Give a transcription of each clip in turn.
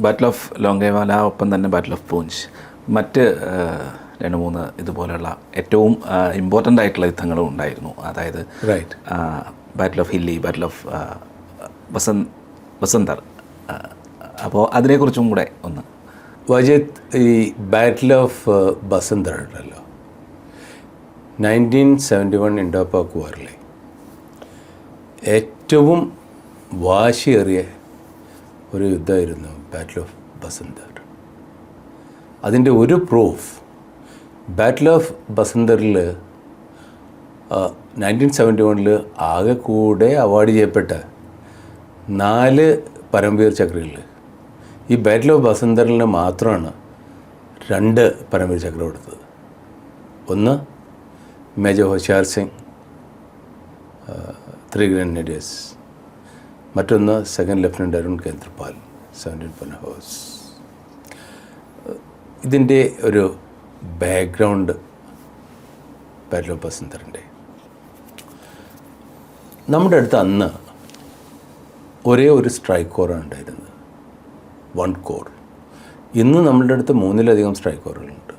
Battle of Longewala, ഒപ്പം തന്നെ battle of Poonch, മറ്റ് 2-3 ഇതുപോലെയുള്ള ഏറ്റവും ഇമ്പോർട്ടൻ്റ് ആയിട്ടുള്ള യുദ്ധങ്ങളും ഉണ്ടായിരുന്നു. അതായത് battle of Hilli, battle of Basantar. അപ്പോൾ അതിനെക്കുറിച്ചും കൂടെ ഒന്ന്. വജിത്, ഈ ബാറ്റിൽ ഓഫ് ബസന്തർ ഉണ്ടല്ലോ, 1971 ഇൻഡോ പാക് വാറിലെ ഏറ്റവും വാശിയേറിയ ഒരു യുദ്ധമായിരുന്നു ബാറ്റിൽ ഓഫ് ബസന്തർ. അതിൻ്റെ ഒരു പ്രൂഫ്, ബാറ്റിൽ ഓഫ് ബസന്തറിൽ 1971 ആകെ കൂടെ അവാർഡ് ചെയ്യപ്പെട്ട 4 പരംവീർ ചക്രകളിൽ ഈ ബാറ്റിൽ ഓഫ് ബസന്തറിന് മാത്രമാണ് 2 പരംവീർ ചക്ര കൊടുത്തത്. ഒന്ന് മേജർ ഹോഷിയാർ സിംഗ്, 3 ഗ്രനേഡിയേഴ്സ്. മറ്റൊന്ന് സെക്കൻഡ് ലെഫ്റ്റനൻ്റ് അരുൺ കേന്ദ്രപാൽ, 17 പനഹോസ്. ഇതിൻ്റെ ഒരു ബാക്ക്ഗ്രൗണ്ട് ബാറ്റിൽ ഓഫ് ബസന്തറിൻ്റെ, നമ്മുടെ അടുത്ത് അന്ന് ഒരേ ഒരു സ്ട്രൈക്ക് കോറാണ് ഉണ്ടായിരുന്നത്, 1 കോർ. ഇന്ന് നമ്മളുടെ അടുത്ത് 3-ലധികം സ്ട്രൈക്ക് കോറുകളുണ്ട്.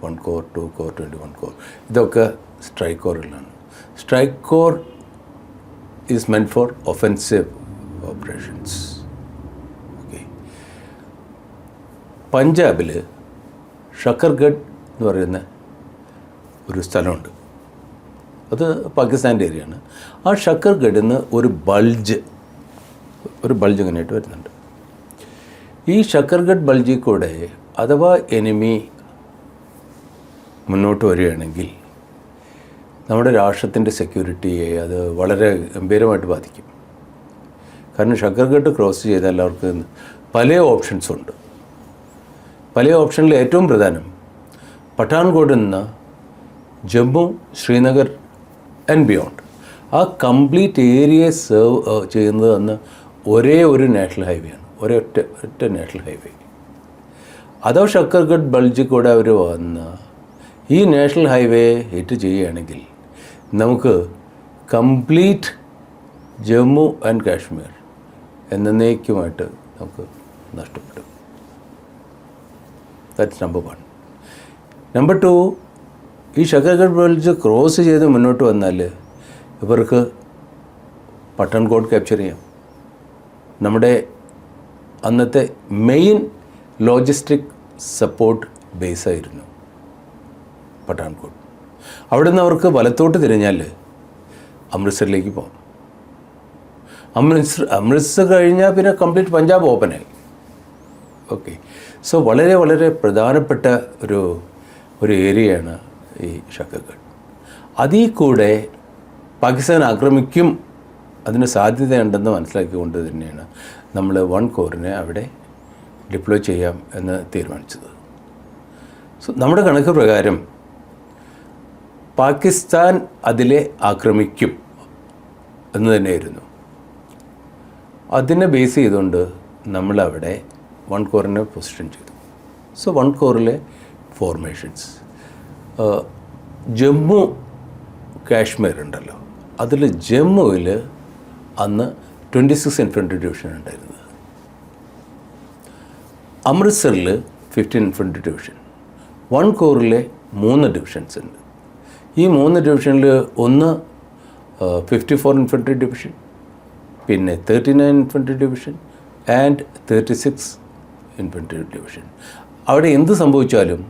1 കോർ, 2 കോർ, 21 കോർ. ഇതൊക്കെ സ്ട്രൈക്ക് കോറുകളാണ്. Strike core is meant for offensive operations. Okay. പഞ്ചാബിൽ ഷക്കർഗഡ് എന്ന് പറയുന്ന ഒരു സ്ഥലമുണ്ട്. അത് പാകിസ്ഥാൻ്റെ ഏരിയയാണ്. ആ ഷക്കർഗഡിൽ നിന്ന് ഒരു ബൾജ് ഇങ്ങനെയായിട്ട് വരുന്നുണ്ട്. ഈ ഷക്കർഗഡ് ബൾജിൽ കൂടെ അഥവാ എനിമി മുന്നോട്ട് വരികയാണെങ്കിൽ നമ്മുടെ രാഷ്ട്രത്തിൻ്റെ സെക്യൂരിറ്റിയെ അത് വളരെ ഗംഭീരമായിട്ട് ബാധിക്കും. കാരണം ഷക്കർഗഡ് ക്രോസ് ചെയ്താൽ അവർക്ക് പല ഓപ്ഷൻസ് ഉണ്ട്. പല ഓപ്ഷനിൽ ഏറ്റവും പ്രധാനം പഠാൻകോട്ടിൽ നിന്ന് ജമ്മു, ശ്രീനഗർ ആൻഡ് ബിയോണ്ട് ആ കംപ്ലീറ്റ് ഏരിയയെ സെർവ് ചെയ്യുന്നത് അന്ന് ഒരേ ഒരു നാഷണൽ ഹൈവേ ആണ്, ഒറ്റ നാഷണൽ ഹൈവേ. അതോ ഷക്കർഗഡ് ബൾജിൽ കൂടെ അവർ വന്ന് ഈ നാഷണൽ ഹൈവേ ഹിറ്റ് ചെയ്യുകയാണെങ്കിൽ നമുക്ക് കംപ്ലീറ്റ് ജമ്മു ആൻഡ് കാശ്മീർ എന്നേക്കുമായിട്ട് നമുക്ക് നഷ്ടപ്പെടും. That's number 1. നമ്പർ 2, ഈ ഷക്കർഗഡ് ബൾജ് ക്രോസ് ചെയ്ത് മുന്നോട്ട് വന്നാൽ ഇവർക്ക് പഠാൻകോട്ട് ക്യാപ്ചർ ചെയ്യാം. നമ്മുടെ അന്നത്തെ മെയിൻ ലോജിസ്റ്റിക് സപ്പോർട്ട് ബേസായിരുന്നു പഠാൻകോട്ട്. അവിടെ നിന്ന് അവർക്ക് വലത്തോട്ട് തിരിഞ്ഞാൽ അമൃത്സറിലേക്ക് പോകാം. അമൃത്സർ കഴിഞ്ഞാൽ പിന്നെ കംപ്ലീറ്റ് പഞ്ചാബ് ഓപ്പണായി. ഓക്കെ. സോ വളരെ വളരെ പ്രധാനപ്പെട്ട ഒരു ഏരിയയാണ് ഈ ഷക്കർഗഡ്. അതിൽ കൂടെ പാകിസ്ഥാൻ ആക്രമിക്കും, അതിന് സാധ്യതയുണ്ടെന്ന് മനസ്സിലാക്കിക്കൊണ്ട് തന്നെയാണ് നമ്മൾ 1 കോറിനെ അവിടെ ഡിപ്ലോയ് ചെയ്യാം എന്ന് തീരുമാനിച്ചത്. സോ നമ്മുടെ കണക്ക് പ്രകാരം പാകിസ്ഥാൻ അതിലെ ആക്രമിക്കും എന്ന് തന്നെയായിരുന്നു. അതിനെ ബേസ് ചെയ്തുകൊണ്ട് നമ്മളവിടെ 1 കോറിനെ പൊസിഷൻ ചെയ്തു. സോ 1 കോറിലെ ഫോർമേഷൻസ്, ജമ്മു കാശ്മീർ ഉണ്ടല്ലോ, അതിൽ ജമ്മുവിൽ അന്ന് 26 ഇൻഫൻട്രി ഡിവിഷൻ ഉണ്ടായിരുന്നത്. അമൃത്സറിൽ 15 ഇൻഫൻട്രി ഡിവിഷൻ. 1 കോറിലെ 3 ഡിവിഷൻസ് ഉണ്ട്. ഈ 3 ഡിവിഷനിൽ ഒന്ന് 54 ഇൻഫൻട്രി ഡിവിഷൻ, പിന്നെ 39 infantry division and 36 infantry division. അവിടെ എന്ത് സംഭവിച്ചാലും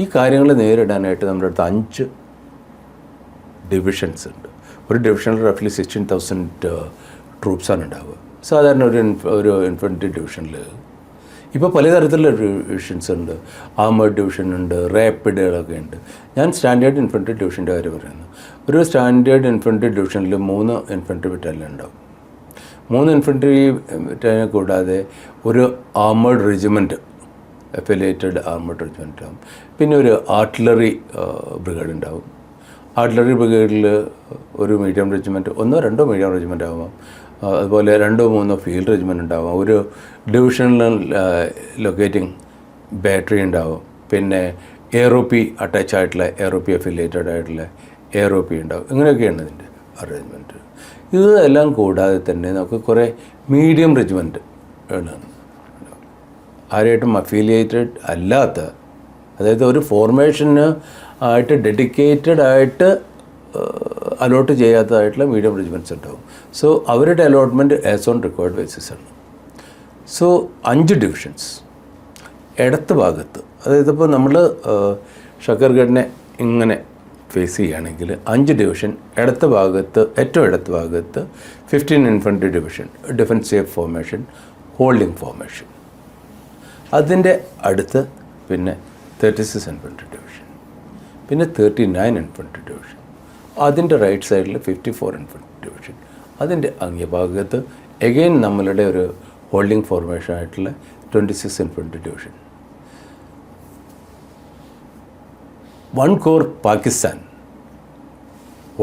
ഈ കാര്യങ്ങൾ നേരിടാനായിട്ട് നമ്മുടെ അടുത്ത് 5 ഡിവിഷൻസ് ഉണ്ട്. ഒരു ഡിവിഷനിൽ റഫ്ലി 16,000 ട്രൂപ്സാണ് ഉണ്ടാവുക. സാധാരണ ഒരു ഇൻഫൻട്രി ഡിവിഷനിൽ ഇപ്പോൾ പലതരത്തിലുള്ള ഡിവിഷൻസ് ഉണ്ട്. ആർമേഡ് ഡിവിഷൻ ഉണ്ട്, റാപ്പിഡുകളൊക്കെ ഉണ്ട്. ഞാൻ സ്റ്റാൻഡേർഡ് ഇൻഫൻട്രി ഡിവിഷൻ്റെ കാര്യം പറയുന്നു. ഒരു സ്റ്റാൻഡേർഡ് ഇൻഫൻട്രി ഡിവിഷനിൽ 3 ഇൻഫൻട്രി ബറ്റാലിയൻ ഉണ്ടാവും. 3 ഇൻഫൻട്രി ബറ്റാലിയനെ കൂടാതെ ഒരു armed regiment, affiliated armed regiment ഉണ്ടാവും. പിന്നെ ഒരു ആർട്ടിലറി ബ്രിഗേഡ് ഉണ്ടാവും. ആർട്ടിലറി ബ്രിഗേഡിൽ ഒരു മീഡിയം റെജിമെൻറ്റ്, 1-2 മീഡിയം റെജിമെൻ്റ് ആവാം. അതുപോലെ 2-3 ഫീൽഡ് റെജിമെൻ്റ് ഉണ്ടാവാം. ഒരു ഡിവിഷണൽ ലൊക്കേറ്റിംഗ് ബാറ്ററി ഉണ്ടാവും. പിന്നെ AROP അറ്റാച്ച് ആയിട്ടുള്ള, AROP അഫിലിയേറ്റഡ് ആയിട്ടുള്ള AROP ഉണ്ടാവും. ഇങ്ങനെയൊക്കെയാണ് ഇതിൻ്റെ അറേഞ്ച്മെൻറ്റ്. ഇതെല്ലാം കൂടാതെ തന്നെ നമുക്ക് കുറേ മീഡിയം റെജിമെൻറ്റ് ആരായിട്ടും അഫിലിയേറ്റഡ് അല്ലാത്ത, അതായത് ഒരു ഫോർമേഷന് ആയിട്ട് ഡെഡിക്കേറ്റഡ് ആയിട്ട് അലോട്ട് ചെയ്യാത്തതായിട്ടുള്ള മീഡിയം റെജിമെൻറ്റ്സ് ഉണ്ടാവും. സോ അവരുടെ അലോട്ട്മെൻറ്റ് ആസ് ഓൺ റിക്വയർഡ് ബേസിസാണ്. സോ 5 ഡിവിഷൻസ് ഇടത്ത് ഭാഗത്ത്, അതായത് ഇപ്പോൾ നമ്മൾ ഷക്കർഗഡിനെ ഇങ്ങനെ ഫേസ് ചെയ്യുകയാണെങ്കിൽ 5 ഡിവിഷൻ ഇടത്ത് ഭാഗത്ത്, ഏറ്റവും ഇടത്ത് ഭാഗത്ത് 15 infantry division, defensive formation, holding formation. അതിൻ്റെ അടുത്ത് പിന്നെ 36 ഇൻഫൻട്രി ഡിവിഷൻ, പിന്നെ 39 ഇൻഫൻട്രി ഡിവിഷൻ. അതിൻ്റെ റൈറ്റ് സൈഡിൽ 54 ഇൻഫൻട്രി ഡിവിഷൻ. അതിൻ്റെ അങ്ങേഭാഗത്ത് എഗെയിൻ നമ്മളുടെ ഒരു ഹോൾഡിംഗ് ഫോർമേഷൻ ആയിട്ടുള്ള 26 ഇൻഫൻട്രി ഡിവിഷൻ. 1 കോർ പാകിസ്ഥാൻ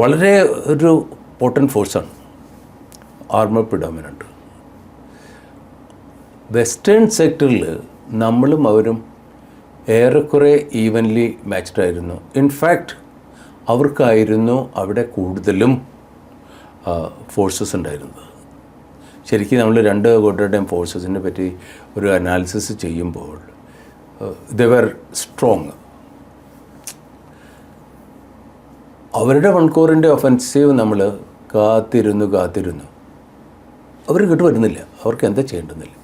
വളരെ ഒരു പോർട്ടൻറ്റ് ഫോഴ്സാണ്, ആർമർ പ്രിഡോമിനൻ്റ്. വെസ്റ്റേൺ സെക്ടറിൽ നമ്മളും അവരും ഏറെക്കുറെ ഈവൻലി മാച്ച്ഡ് ആയിരുന്നു. ഇൻഫാക്റ്റ് അവർക്കായിരുന്നു അവിടെ കൂടുതലും ഫോഴ്സസ് ഉണ്ടായിരുന്നത്. ശരിക്കും നമ്മൾ 2 കൂട്ടരുടെയും ഫോഴ്സസിനെ പറ്റി ഒരു അനാലിസിസ് ചെയ്യുമ്പോൾ ദേ വർ സ്ട്രോങ്. അവരുടെ 1 കോറിൻ്റെ ഒഫൻസീവ് നമ്മൾ കാത്തിരുന്നു അവർ ഇങ്ങോട്ട് വരുന്നില്ല, അവർക്ക് എന്താ ചെയ്യേണ്ടുന്നില്ല,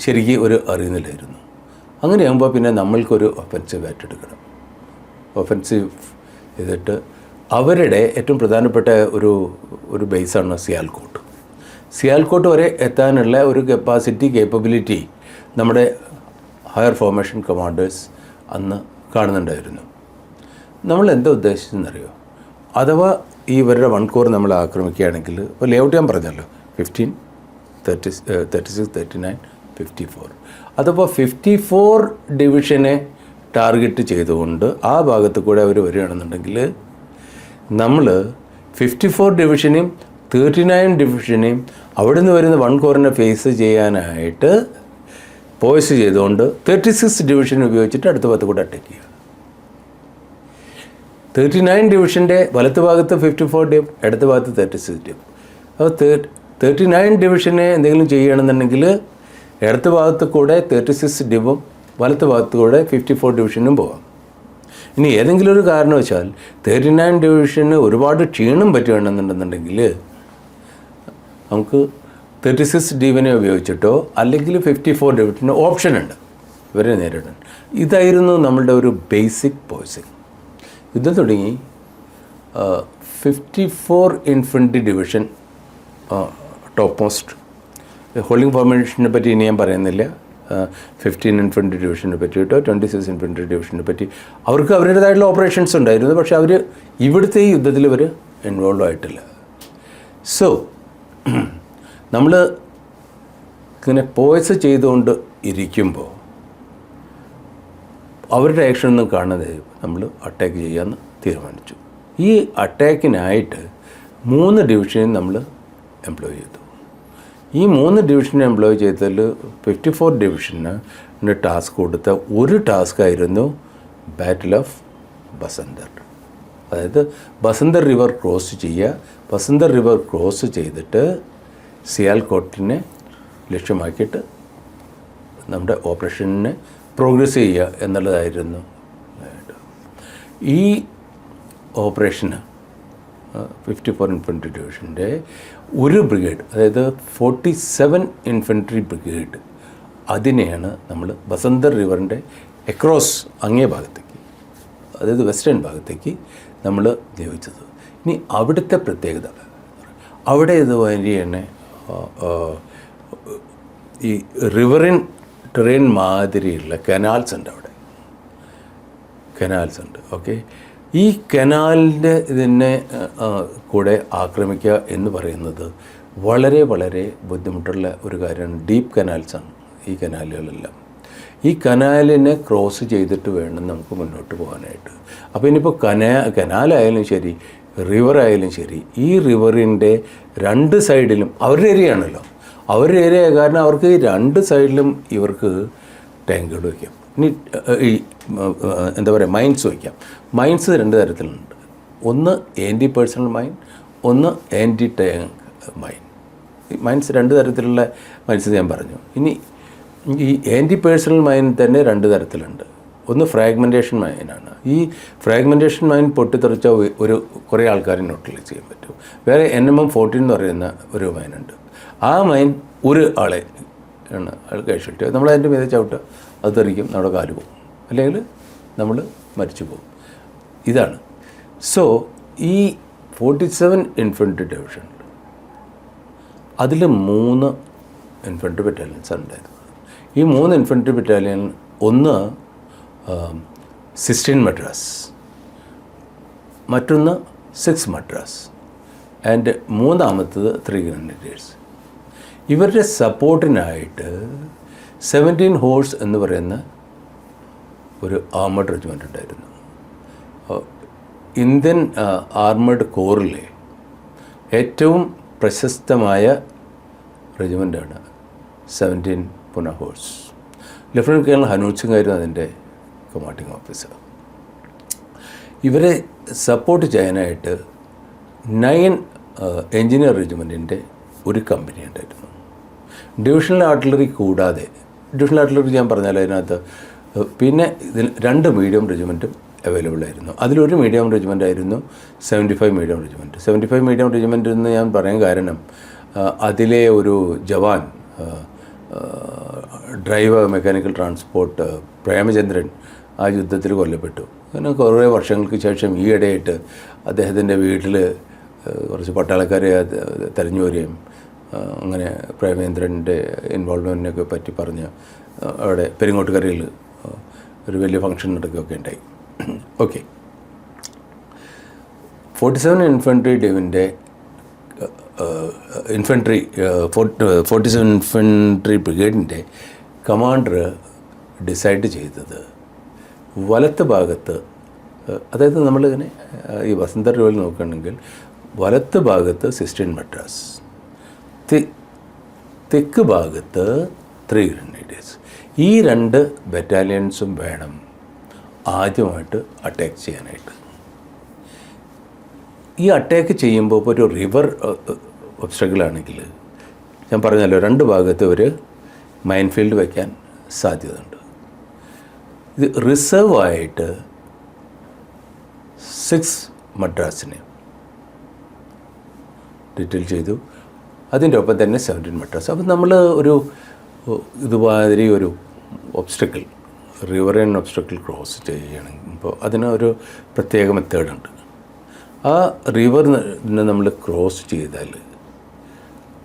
ശരിക്കും ഒരു അറിയുന്നില്ലായിരുന്നു. അങ്ങനെയാകുമ്പോൾ പിന്നെ നമ്മൾക്കൊരു ഒഫൻസീവ് ഏറ്റെടുക്കണം. ഒഫൻസീവ് ചെയ്തിട്ട് അവരുടെ ഏറ്റവും പ്രധാനപ്പെട്ട ഒരു ബേസാണ് സിയാൽകോട്ട്. സിയാൽകോട്ട് വരെ എത്താനുള്ള ഒരു കേപ്പബിലിറ്റി നമ്മുടെ ഹയർ ഫോർമേഷൻ കമാൻഡേഴ്സ് അന്ന് കാണുന്നുണ്ടായിരുന്നു. നമ്മൾ എന്താ ഉദ്ദേശിച്ചെന്നറിയോ? അഥവാ ഈ ഇവരുടെ 1 കോർ നമ്മൾ ആക്രമിക്കുകയാണെങ്കിൽ, ഇപ്പോൾ ലേഔട്ട് ഞാൻ പറഞ്ഞല്ലോ, 15, 36, 39, 54. അതപ്പോൾ 54 ഡിവിഷനെ ടാർഗറ്റ് ചെയ്തുകൊണ്ട് ആ ഭാഗത്ത് കൂടെ അവർ വരികയാണെന്നുണ്ടെങ്കിൽ നമ്മൾ 54 ഡിവിഷനെയും 39 ഡിവിഷനെയും അവിടെ നിന്ന് വരുന്ന 1 കോറിനെ ഫേസ് ചെയ്യാനായിട്ട് പോയ്സ് ചെയ്തുകൊണ്ട് 36 ഡിവിഷൻ ഉപയോഗിച്ചിട്ട് അടുത്ത ഭാഗത്ത് കൂടെ അറ്റാക്ക് ചെയ്യുക. 39 ഡിവിഷൻ്റെ വലത്ത് ഭാഗത്ത് 54 ഡിവ്, ഇടത്ത് ഭാഗത്ത് 36 ഡിവ്. അപ്പോൾ 39 ഡിവിഷനെ എന്തെങ്കിലും ചെയ്യുകയാണെന്നുണ്ടെങ്കിൽ ഇടത്ത് ഭാഗത്ത് കൂടെ 36 ഡിവും വലത്ത് ഭാഗത്ത് കൂടെ 54 ഡിവിഷനും പോകാം. ഇനി ഏതെങ്കിലും ഒരു കാരണവശാൽ 39 ഡിവിഷന് ഒരുപാട് ക്ഷീണം പറ്റുകയാണെന്നുണ്ടെന്നുണ്ടെങ്കിൽ നമുക്ക് 36 ഡിവിനെ ഉപയോഗിച്ചിട്ടോ അല്ലെങ്കിൽ 54 ഡിവിഷന് ഓപ്ഷനുണ്ട് ഇവരെ നേരിടാൻ. ഇതായിരുന്നു നമ്മളുടെ ഒരു ബേസിക് പോയ്സിങ്. യുദ്ധം തുടങ്ങി 54 infantry division top most. Holding ഫോർമേഷനെ പറ്റി ഇനി ഞാൻ പറയുന്നില്ല. 15 ഇൻഫൻട്രി ഡിവിഷനെ പറ്റിയിട്ടോ 26 ഇൻഫൻട്രി ഡിവിഷനെ പറ്റി അവർക്ക് അവരുടേതായിട്ടുള്ള ഓപ്പറേഷൻസ് ഉണ്ടായിരുന്നു. പക്ഷേ അവർ ഇവിടുത്തെ ഈ യുദ്ധത്തിൽ ഇവർ ഇൻവോൾവ് ആയിട്ടില്ല. സോ നമ്മൾ ഇങ്ങനെ പോയ്സ് ചെയ്തുകൊണ്ട് ഇരിക്കുമ്പോൾ അവരുടെ ആക്ഷനൊന്നും കാണാതെ നമ്മൾ അറ്റാക്ക് ചെയ്യാമെന്ന് തീരുമാനിച്ചു. ഈ അറ്റാക്കിനായിട്ട് 3 ഡിവിഷനും നമ്മൾ എംപ്ലോയ് ചെയ്തു. ഈ 3 ഡിവിഷനെ എംപ്ലോയ് ചെയ്തതിൽ 54 ഡിവിഷന് ടാസ്ക് കൊടുത്ത ഒരു ടാസ്ക്കായിരുന്നു ബാറ്റിൽ ഓഫ് ബസന്തർ. അതായത് ബസന്തർ റിവർ ക്രോസ് ചെയ്യുക. ബസന്തർ റിവർ ക്രോസ് ചെയ്തിട്ട് സിയാൽകോട്ടിനെ ലക്ഷ്യമാക്കിയിട്ട് നമ്മുടെ ഓപ്പറേഷനെ പ്രോഗ്രസ് ചെയ്യുക എന്നുള്ളതായിരുന്നു. ഈ ഓപ്പറേഷന് 54 ഇൻഫൻട്രി ഡിവിഷൻ്റെ ഒരു ബ്രിഗേഡ്, അതായത് 47 ഇൻഫൻട്രി ബ്രിഗേഡ്, അതിനെയാണ് നമ്മൾ ബസന്തർ റിവറിൻ്റെ എക്രോസ് അങ്ങേ ഭാഗത്തേക്ക്, അതായത് വെസ്റ്റേൺ ഭാഗത്തേക്ക് നമ്മൾ നിയോഗിച്ചത്. ഇനി അവിടുത്തെ പ്രത്യേകത, അവിടെ ഇതുവഴി തന്നെ ഈ റിവറിൻ ടെറൈൻ മാതിരിയുള്ള കനാൽസ് ഉണ്ട്. അവിടെ കനാൽസ് ഉണ്ട്. ഓക്കെ, ഈ കനാലിൻ്റെ ഇതിനെ കൂടെ ആക്രമിക്കുക എന്ന് പറയുന്നത് വളരെ വളരെ ബുദ്ധിമുട്ടുള്ള ഒരു കാര്യമാണ്. ഡീപ്പ് കനാൽസാണ് ഈ കനാലുകളെല്ലാം. ഈ കനാലിനെ ക്രോസ് ചെയ്തിട്ട് വേണം നമുക്ക് മുന്നോട്ട് പോകാനായിട്ട്. അപ്പോൾ ഇനിയിപ്പോൾ കനാലായാലും ശരി, റിവറായാലും ശരി, ഈ റിവറിൻ്റെ 2 സൈഡിലും അവരുടെ ഏരിയ ആണല്ലോ, അവരുടെ ഏരിയ കാരണം അവർക്ക് ഈ 2 സൈഡിലും ഇവർക്ക് ടാങ്കുകൾ വയ്ക്കാം. ഇനി ഈ എന്താ പറയുക, മൈൻസ് വയ്ക്കാം. മൈൻസ് 2 തരത്തിലുണ്ട്. ഒന്ന് ആൻറ്റി പേഴ്സണൽ മൈൻ, ഒന്ന് ആൻറ്റി ടാങ്ക് മൈൻ. മൈൻസ് 2 തരത്തിലുള്ള മൈൻസ് ഞാൻ പറഞ്ഞു. ഇനി ഈ ആൻറ്റി പേഴ്സണൽ മൈൻ തന്നെ രണ്ട് തരത്തിലുണ്ട്. ഒന്ന് ഫ്രാഗ്മെൻറ്റേഷൻ മൈനാണ്. ഈ ഫ്രാഗ്മെൻറ്റേഷൻ മൈൻ പൊട്ടിത്തെറിച്ച കുറേ ആൾക്കാരെ ന്യൂട്രലൈസ് ചെയ്യാൻ പറ്റും. വേറെ NMM14 എന്ന് പറയുന്ന ഒരു മൈനുണ്ട്. ആ മൈൻ ഒരു ആളെ ആണ് ആൾ കഴിച്ചിട്ട് നമ്മളതിൻ്റെ മീതെ ചവിട്ടുക, അത് തെറിക്കും, നമ്മുടെ കാല് പോകും, അല്ലെങ്കിൽ നമ്മൾ മരിച്ചു പോകും. ഇതാണ്. സോ ഈ 47 ഇൻഫൻട്രി ഡിവിഷനിൽ അതിൽ 3 ഇൻഫൻട്രി ബറ്റാലിയൻസാണ് ഉണ്ടായിരുന്നത്. ഈ 3 ഇൻഫൻട്രി ബറ്റാലിയൻ, ഒന്ന് 16 മദ്രാസ്, മറ്റൊന്ന് 6 മദ്രാസ് ആൻഡ് മൂന്നാമത്തത് 3 ഗ്രനേഡിയേഴ്സ്. ഇവരുടെ സപ്പോർട്ടിനായിട്ട് 17 ഹോഴ്സ് എന്ന് പറയുന്ന ഒരു ആർമഡ് റെജിമെൻ്റ് ഉണ്ടായിരുന്നു. ഇന്ത്യൻ ആർമഡ് കോറിലെ ഏറ്റവും പ്രശസ്തമായ റെജിമെൻ്റാണ് 17 പുന ഹോഴ്സ്. ലഫ്റ്റനൻറ്റ് കേണൽ ഹനൂജ് സിംഗ് ആയിരുന്നു അതിൻ്റെ കമാൻഡിങ് ഓഫീസർ. ഇവരെ സപ്പോർട്ട് ചെയ്യാനായിട്ട് 9 എഞ്ചിനീയർ റെജിമെൻറ്റിൻ്റെ ഒരു കമ്പനി ഉണ്ടായിരുന്നു. ഡിവിഷണൽ ആർട്ടിലറി കൂടാതെ, ഡിവിഷണൽ ആർട്ടിലറി ഞാൻ പറഞ്ഞാൽ അതിനകത്ത് പിന്നെ ഇതിൽ 2 മീഡിയം റെജിമെൻറ്റും അവൈലബിൾ ആയിരുന്നു. അതിലൊരു മീഡിയം റെജിമെൻ്റ് ആയിരുന്നു 75 മീഡിയം റെജിമെൻറ്റ്. 75 മീഡിയം റെജിമെൻ്റ് എന്ന് ഞാൻ പറയാൻ കാരണം അതിലെ ഒരു ജവാൻ, ഡ്രൈവർ മെക്കാനിക്കൽ ട്രാൻസ്പോർട്ട് പ്രേമചന്ദ്രൻ ആ യുദ്ധത്തിൽ കൊല്ലപ്പെട്ടു. അങ്ങനെ കുറേ വർഷങ്ങൾക്ക് ശേഷം ഈയിടെയായിട്ട് അദ്ദേഹത്തിൻ്റെ വീട്ടിൽ കുറച്ച് പട്ടാളക്കാരെ തെരഞ്ഞു വരികയും അങ്ങനെ പ്രേമചന്ദ്രൻ്റെ ഇൻവോൾവ്മെൻറ്റിനൊക്കെ പറ്റി പറഞ്ഞ് അവിടെ പെരിങ്ങോട്ടുകരയിൽ ഒരു വലിയ ഫംഗ്ഷൻ നടക്കുകയൊക്കെ ഉണ്ടായി. ഓക്കെ, 47 ഇൻഫൻട്രി ഡിവിൻ്റെ 47 ഇൻഫൻട്രി ബ്രിഗേഡിൻ്റെ കമാൻഡർ ഡിസൈഡ് ചെയ്തത് വലത്ത് ഭാഗത്ത്, അതായത് നമ്മളിങ്ങനെ ഈ വസന്ത റിവൽ നോക്കുകയാണെങ്കിൽ വലത്ത് ഭാഗത്ത് 16 മദ്രാസ്, തെക്ക് ഭാഗത്ത് 3 ഗ്രനേഡിയേഴ്സ്. ഈ 2 ബറ്റാലിയൻസും വേണം ആദ്യമായിട്ട് അറ്റാക്ക് ചെയ്യാനായിട്ട്. ഈ അറ്റാക്ക് ചെയ്യുമ്പോൾ ഇപ്പോൾ ഒരു റിവർ ഒബ്സ്റ്റക്കിളാണെങ്കിൽ ഞാൻ പറഞ്ഞല്ലോ 2 ഭാഗത്ത് ഒരു മൈൻ ഫീൽഡ് വയ്ക്കാൻ സാധ്യതയുണ്ട്. ഇത് റിസർവായിട്ട് 6 മദ്രാസിനെ ഡീറ്റെയിൽ ചെയ്തു. അതിൻ്റെ ഒപ്പം തന്നെ 17 മദ്രാസ്. അപ്പം നമ്മൾ ഒരു ഇതുമാതിരി ഒരു ഒബ്സ്റ്റക്കിൾ, റിവർ ഒബ്സ്റ്റക്കിൾ ക്രോസ് ചെയ്യുകയാണെങ്കിൽ ഇപ്പോൾ അതിന് ഒരു പ്രത്യേക മെത്തേഡുണ്ട്. ആ റിവറിനെ നമ്മൾ ക്രോസ് ചെയ്താൽ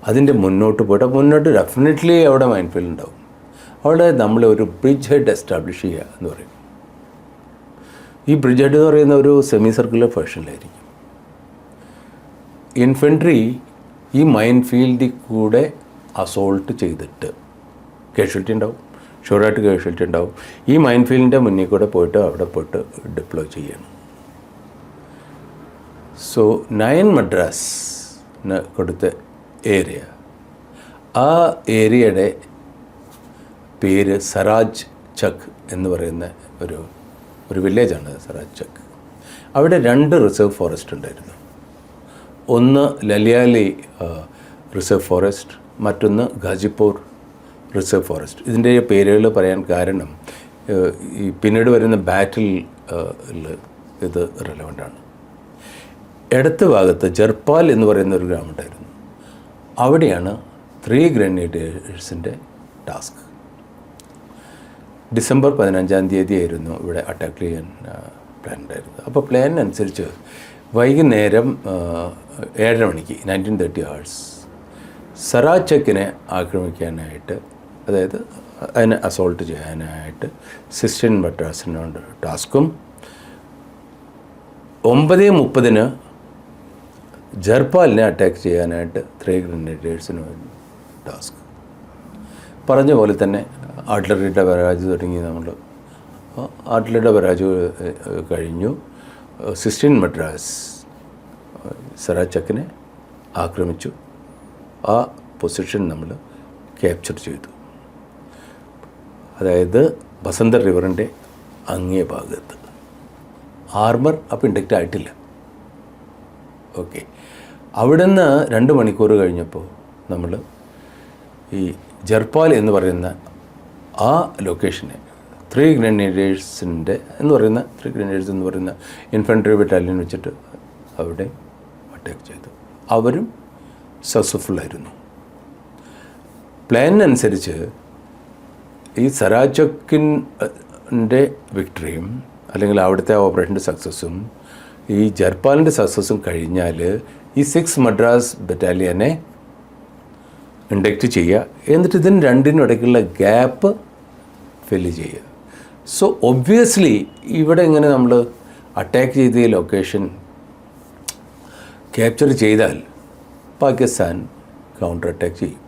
അതിൻ്റെ മുന്നോട്ട് പോയിട്ട് ഡെഫിനറ്റ്ലി അവിടെ മൈൻഫീൽഡ് ഉണ്ടാവും. അവിടെ നമ്മൾ ഒരു ബ്രിഡ്ജ് ഹെഡ് എസ്റ്റാബ്ലിഷ് ചെയ്യുക എന്ന് പറയും. ഈ ബ്രിഡ്ജ് ഹെഡ് എന്ന് പറയുന്ന ഒരു സെമി സർക്കുലർ ഫാഷനിലായിരിക്കും. ഇൻഫൻട്രി ഈ മൈൻ ഫീൽഡിൽ കൂടെ അസോൾട്ട് ചെയ്തിട്ട് കാഷ്വാലിറ്റി ഉണ്ടാവും, ഷുവറായിട്ട് കാഷ്വാലിറ്റി ഉണ്ടാവും. ഈ മൈൻ ഫീൽഡിൻ്റെ മുന്നിൽ കൂടെ പോയിട്ട് അവിടെ പോയിട്ട് ഡിപ്ലോയ് ചെയ്യണം. സോ 9 മദ്രാസിന് കൊടുത്ത ഏരിയ, ആ ഏരിയയുടെ പേര് സരാജ് ചക്ക് എന്ന് പറയുന്ന ഒരു വില്ലേജാണ് സരാജ് ചക്ക്. അവിടെ 2 റിസർവ് ഫോറസ്റ്റ് ഉണ്ടായിരുന്നു. ഒന്ന് ലലിയാലി റിസർവ് ഫോറസ്റ്റ്, മറ്റൊന്ന് ഗാജിപ്പൂർ റിസർവ് ഫോറസ്റ്റ്. ഇതിൻ്റെ പേരുകൾ പറയാൻ കാരണം ഈ പിന്നീട് വരുന്ന ബാറ്റിൽ ഇത് റെലവൻ്റാണ്. ഇടത്ത് ഭാഗത്ത് ജർപ്പാൽ എന്ന് പറയുന്ന ഒരു ഗ്രാമമുണ്ടായിരുന്നു. അവിടെയാണ് 3 ഗ്രനേഡിയേഴ്സിൻ്റെ ടാസ്ക്. ഡിസംബർ 15-ാം തീയതി ആയിരുന്നു ഇവിടെ അറ്റാക്ക് ചെയ്യാൻ പ്ലാൻ ഉണ്ടായിരുന്നത്. അപ്പോൾ പ്ലാൻ അനുസരിച്ച് വൈകുന്നേരം 7:30 മണിക്ക് 1930 hours സരാജ് ചക്കിനെ ആക്രമിക്കാനായിട്ട്, അതായത് അതിനെ അസോൾട്ട് ചെയ്യാനായിട്ട് 16 മദ്രാസിനുണ്ട് ടാസ്കും. 9:30 ജർപ്പാലിനെ അറ്റാക്ക് ചെയ്യാനായിട്ട് 3 ഗ്രനേഡിയേഴ്സിന് ടാസ്ക്. പറഞ്ഞ പോലെ തന്നെ ആർട്ടിലറിയുടെ ബരാജ് തുടങ്ങി നമ്മൾ ആർട്ടിലറിയുടെ ബരാജ് കഴിഞ്ഞു. 16 മദ്രാസ് സരാജ് ചക്കിനെ ആക്രമിച്ചു. ആ പൊസിഷൻ നമ്മൾ ക്യാപ്ചർ ചെയ്തു. അതായത് ബസന്ത റിവറിൻ്റെ അങ്ങേ ഭാഗത്ത്. ആർമർ അപ്പോൾ ഇൻഡക്റ്റ് ആയിട്ടില്ല. ഓക്കെ, അവിടുന്ന് 2 മണിക്കൂർ കഴിഞ്ഞപ്പോൾ നമ്മൾ ഈ ജർപ്പാൽ എന്ന് പറയുന്ന ആ ലൊക്കേഷനെ ത്രീ ഗ്രനേഡേഴ്സ് എന്ന് പറയുന്ന ഇൻഫൻട്രി ബറ്റാലിയൻ വെച്ചിട്ട് അവിടെ അറ്റാക്ക് ചെയ്തു. അവരും സക്സസ്ഫുള്ളായിരുന്നു. പ്ലാനിനനുസരിച്ച് ഈ സരാച്ചക്കിൻ്റെ വിക്ടറിയും അല്ലെങ്കിൽ അവിടുത്തെ ഓപ്പറേഷൻ്റെ സക്സസ്സും ഈ ജർപ്പാലിൻ്റെ സക്സസ്സും കഴിഞ്ഞാൽ ഈ 6 മദ്രാസ് ബറ്റാലിയനെ ഇൻഡക്റ്റ് ചെയ്യുക, എന്നിട്ട് ഇതിന് രണ്ടിനും ഇടയ്ക്കുള്ള ഗ്യാപ്പ് ഫില്ല് ചെയ്യുക. സോ ഒബ്വിയസ്ലി ഇവിടെ ഇങ്ങനെ നമ്മൾ അറ്റാക്ക് ചെയ്ത ഈ ലൊക്കേഷൻ ക്യാപ്ചർ ചെയ്താൽ പാകിസ്ഥാൻ കൗണ്ടർ അറ്റാക്ക് ചെയ്യും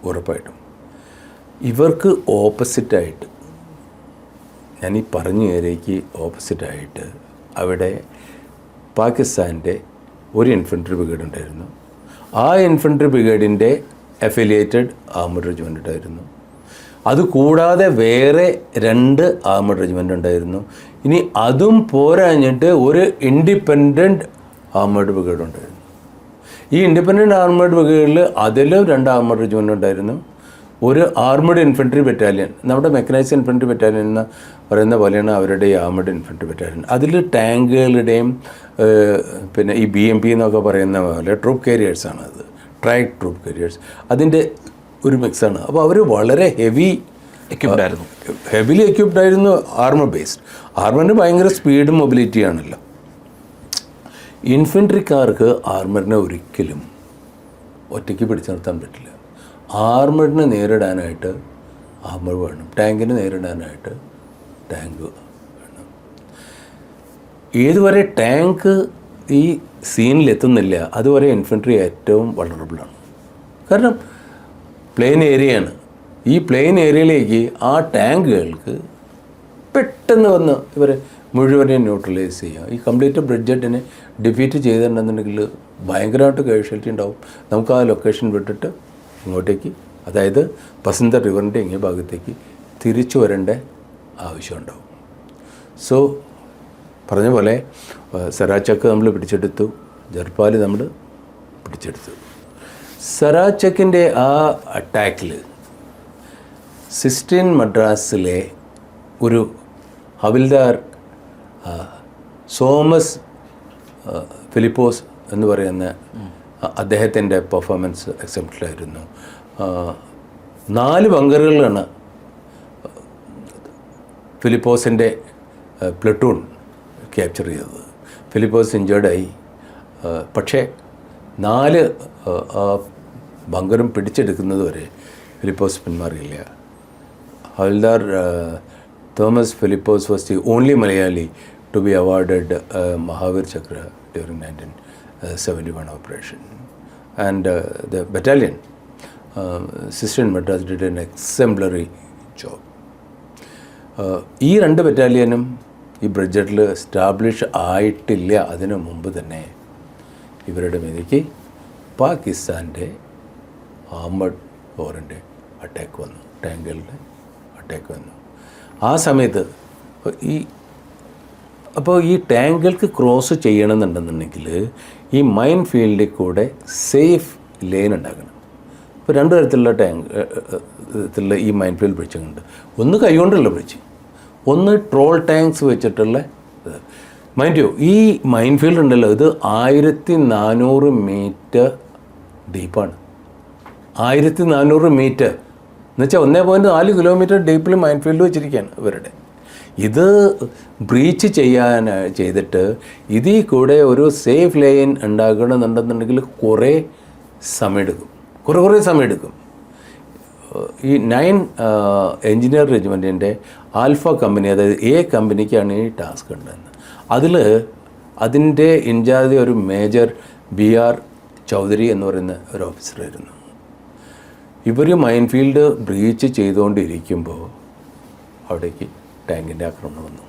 ഉറപ്പായിട്ടും. ഇവർക്ക് ഓപ്പോസിറ്റായിട്ട്, ഞാൻ ഈ പറഞ്ഞ ഏരിയയ്ക്ക് ഓപ്പോസിറ്റായിട്ട് അവിടെ പാകിസ്ഥാൻ്റെ ഒരു ഇൻഫൻട്രി ബ്രിഗേഡ് ഉണ്ടായിരുന്നു. ആ ഇൻഫൻട്രി ബ്രിഗേഡിൻ്റെ അഫിലിയേറ്റഡ് ആർമഡ് റെജിമെൻ്റ് ഉണ്ടായിരുന്നു. അതുകൂടാതെ വേറെ 2 ആർമഡ് റെജിമെൻ്റ് ഉണ്ടായിരുന്നു. ഇനി അതും പോരാഞ്ഞിട്ട് ഒരു ഇൻഡിപെൻഡൻറ്റ് ആർമഡ് ബ്രിഗേഡ് ഉണ്ടായിരുന്നു. ഈ ഇൻഡിപെൻഡൻറ്റ് ആർമഡ് ബ്രിഗേഡിൽ അതിലും 2 ആർമഡ് റെജിമെൻ്റ് ഉണ്ടായിരുന്നു. ഒരു ആർമഡ് ഇൻഫൻട്രി ബറ്റാലിയൻ, നമ്മുടെ മെക്കനൈസ്ഡ് ഇൻഫൻട്രി ബറ്റാലിയൻ എന്ന് പറയുന്ന പോലെയാണ് അവരുടെ ഈ ആർമഡ് ഇൻഫൻട്രി ബറ്റാലിയൻ. അതിൽ ടാങ്കുകളുടെയും പിന്നെ ഈ BMP എന്നൊക്കെ പറയുന്ന പോലെ ട്രൂപ്പ് കാരിയേഴ്സാണ്, അത് ട്രാക്ക് ട്രൂപ്പ് കാരിയേഴ്സ്, അതിൻ്റെ ഒരു മിക്സാണ്. അപ്പോൾ അവർ വളരെ ഹെവി ഹെവിലി എക്യുപ്ഡ് ആയിരുന്നു. Armour based. ആർമറിന് ഭയങ്കര സ്പീഡും മൊബിലിറ്റിയാണല്ലോ. ഇൻഫൻട്രിക്കാർക്ക് ആർമറിനെ ഒരിക്കലും ഒറ്റയ്ക്ക് പിടിച്ചു നിർത്താൻ പറ്റില്ല. ആർമറിനെ നേരിടാനായിട്ട് ആർമർ വേണം, ടാങ്കിനെ നേരിടാനായിട്ട് ടാങ്ക് വേണം. ഏതുവരെ ടാങ്ക് ഈ സീനിലെത്തുന്നില്ല അതുവരെ ഇൻഫൻട്രി ഏറ്റവും വളറബിളാണ്. കാരണം പ്ലെയിൻ ഏരിയയാണ്. ഈ പ്ലെയിൻ ഏരിയയിലേക്ക് ആ ടാങ്കുകൾക്ക് പെട്ടെന്ന് വന്ന് ഇവരെ മുഴുവനെ ന്യൂട്രലൈസ് ചെയ്യുക. ഈ കംപ്ലീറ്റ് ബ്രിഡ്ജറ്റിനെ ഡിഫീറ്റ് ചെയ്തിട്ടുണ്ടെന്നുണ്ടെങ്കിൽ ഭയങ്കരമായിട്ട് കാഷ്വാലിറ്റി ഉണ്ടാവും. നമുക്ക് ആ ലൊക്കേഷൻ വിട്ടിട്ട് ഇങ്ങോട്ടേക്ക്, അതായത് പസന്ത റിവറിൻ്റെ ഇങ്ങേ ഭാഗത്തേക്ക് തിരിച്ചു വരേണ്ട ആവശ്യമുണ്ടാവും. സോ പറഞ്ഞ പോലെ സരാച്ചക്ക് നമ്മൾ പിടിച്ചെടുത്തു, ജർപ്പാൽ നമ്മൾ പിടിച്ചെടുത്തു. സരാച്ചക്കിൻ്റെ ആ അറ്റാക്കിൽ 16 മദ്രാസിലെ ഒരു ഹവിൽദാർ സോമസ് ഫിലിപ്പോസ് എന്ന് പറയുന്ന അദ്ദേഹത്തിൻ്റെ പെർഫോമൻസ് എക്സെപ്ഷനായിരുന്നു. 4 ബങ്കറുകളിലാണ് ഫിലിപ്പോസിൻ്റെ പ്ലട്ടൂൺ ക്യാപ്ചർ ചെയ്തത്. ഫിലിപ്പോസ് ഇഞ്ചേർഡായി. പക്ഷേ 4 ബങ്കറും പിടിച്ചെടുക്കുന്നത് വരെ ഫിലിപ്പോസ് പിന്മാറിയില്ല. Havildar Thomas Philipose was the only Malayali to be awarded Mahavir Chakra during 1971 operation. And the battalion, 16 Madras, did an exemplary job. ഈ 2 ബറ്റാലിയനും ഈ ബ്രിഡ്ജറ്റിൽ എസ്റ്റാബ്ലിഷ് ആയിട്ടില്ല. അതിനു മുമ്പ് തന്നെ ഇവരുടെ മേലേക്ക് പാകിസ്ഥാൻ്റെ ആർമഡ് ഫോറിൻ്റെ അറ്റാക്ക് വന്നു, ടാങ്കുകളുടെ അറ്റാക്ക് വന്നു. ആ സമയത്ത് അപ്പോൾ ഈ ടാങ്കുകൾക്ക് ക്രോസ് ചെയ്യണമെന്നുണ്ടെന്നുണ്ടെങ്കിൽ ഈ മൈൻ ഫീൽഡിൽ കൂടെ സേഫ് ലെയിൻ ഉണ്ടാക്കണം. ഇപ്പോൾ 2 തരത്തിലുള്ള ത്തിലുള്ള ഈ മൈൻ ഫീൽഡ് ബ്രിഡ്ജുണ്ട്. ഒന്ന് കൈകൊണ്ടുള്ള ബ്രിഡ്ജ്, ഒന്ന് ട്രോൾ ടാങ്ക്സ് വെച്ചിട്ടുള്ള ഇത്. മൈൻഡ് യു, ഈ മൈൻ ഫീൽഡ് ഉണ്ടല്ലോ, ഇത് 1400 മീറ്റർ ഡീപ്പാണ്. 1400 മീറ്റർ എന്നുവെച്ചാൽ 1.4 കിലോമീറ്റർ ഡീപ്പിൽ മൈൻ ഫീൽഡ് വെച്ചിരിക്കുകയാണ് ഇവരുടെ. ഇത് ബ്രീച്ച് ചെയ്തിട്ട് ഇതിൽ കൂടെ ഒരു സേഫ് ലൈൻ ഉണ്ടാക്കണമെന്നുണ്ടെന്നുണ്ടെങ്കിൽ കുറേ സമയമെടുക്കും, കുറേ സമയമെടുക്കും. ഈ 9 എഞ്ചിനീയർ റെജിമെൻറ്റിൻ്റെ ആൽഫ കമ്പനി, അതായത് A കമ്പനിക്കാണ് ഈ ടാസ്ക് ഉണ്ടായിരുന്നത്. അതിൻ്റെ ഇൻചാർജ് ഒരു മേജർ BR ചൗധരി എന്ന് പറയുന്ന ഒരു ഓഫീസറായിരുന്നു. ഇവർ മൈൻ ഫീൽഡ് ബ്രീച്ച് ചെയ്തുകൊണ്ടിരിക്കുമ്പോൾ അവിടേക്ക് ടാങ്കിൻ്റെ ആക്രമണം വന്നു.